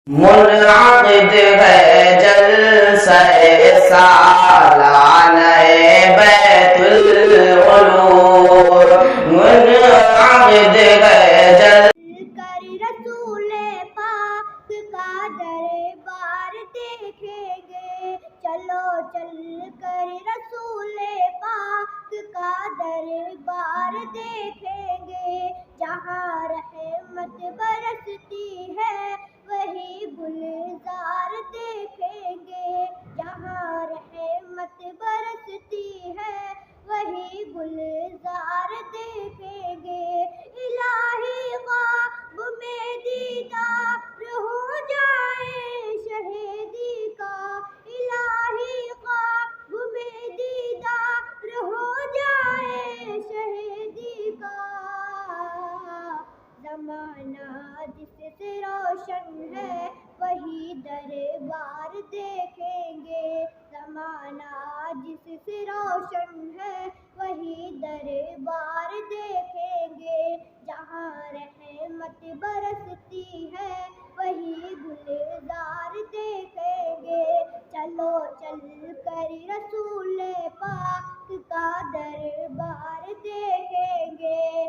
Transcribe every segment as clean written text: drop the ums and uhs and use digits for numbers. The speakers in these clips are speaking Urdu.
منعقد ہے جلسہ سالانہ بیت العلوم، منعقد ہے کر رسول پاک کا دربار دیکھیں گے، چلو چل کر رسول پاک کا دربار دیکھیں گے، جہاں رحمت برستی ہے وہی گلزار دیکھیں گے، جہاں رحمت برستی ہے وہی گلزار دیکھیں گے، الہی خواب میں دیدار ہو جائے شہیدی کا، الہی خواب میں دیدار ہو جائے شہیدی کا، زمانہ جس سے روشن ہے وہی دربار دیکھیں گے، زمانہ جس سے روشن ہے وہی دربار دیکھیں گے، جہاں رحمت برستی ہے وہی گلزار دیکھیں گے، چلو چل کر رسول پاک کا دربار دیکھیں گے،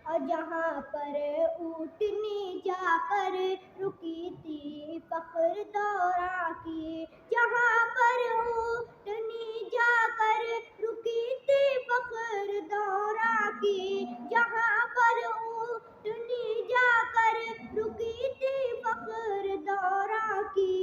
اور جہاں پر اونٹنی جا کر رکی تھی فخر دورہ کی، جہاں پر اونٹنی جا کر رکی تھی فخر دورہ کی، جہاں پر اونٹنی جا کر رکی تھی فخر دورہ کی،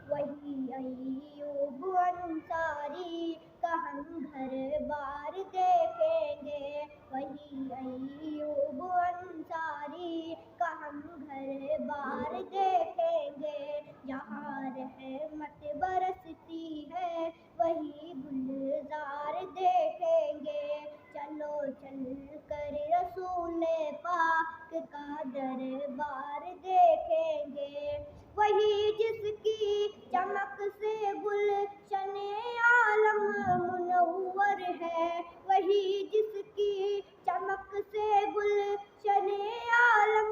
وہی ایوب انصاری کا ہم گھر بار دیکھیں گے، وہی ایوب انصاری کا ہم گھر بار دیکھیں گے، جہاں رحمت برستی ہے وہی گلزار دیکھیں گے، چلو چل کر رسول پاک کا دربار دیکھیں گے، وہی جس کی چمک سے گلشن عالم منور ہے، وہی جس کی چمک سے گلشن عالم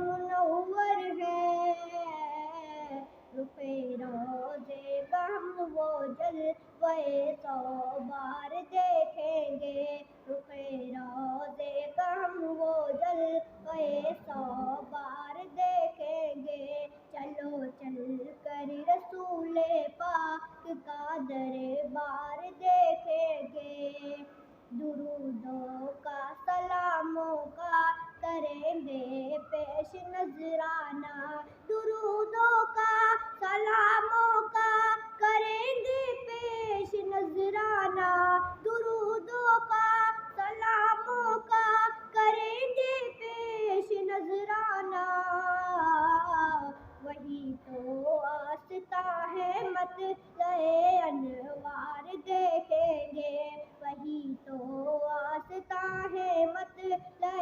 منور ہے، رخ روضے کا ہم وہ جلوہ سو بار دیکھیں گے، رخ روضے کا ہم وہ جلوہ سو بار دیکھیں گے، چلو چل کر رسول پاک کا دربار دیکھیں گے، درودوں کا سلاموں کا کریں گے پیش نذرانہ، درودوں کا سلاموں کا کریں گے پیش نذرانہ، درودوں کا سلاموں کا کریں گے پیش نذرانہ، وہی تو آستاں ہے مطلع انوار دیکھیں گے، وہی تو آستاں ہے مطلع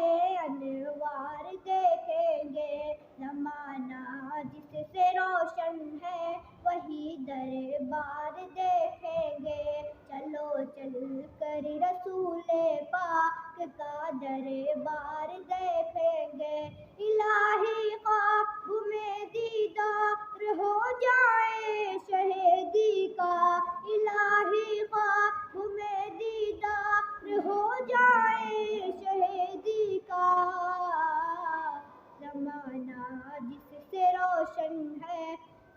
انوار دیکھیں گے، زمانہ جس سے روشن ہے وہی دربار دیکھیں گے، چلو چل کر رسول پاک کا دربار دیکھیں گے، الہی خواب میں دیدار ہو جائے شہیدی کا، الہی خواب میں دیدار ہو جائے شہیدی کا، زمانہ جس سے روشن ہے،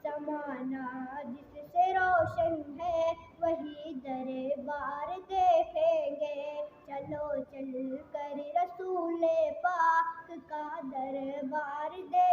زمانہ جس سے روشن ہے وہی دربار دیکھیں گے، چلو چل کر رسول پاک کا دربار دیکھیں گے۔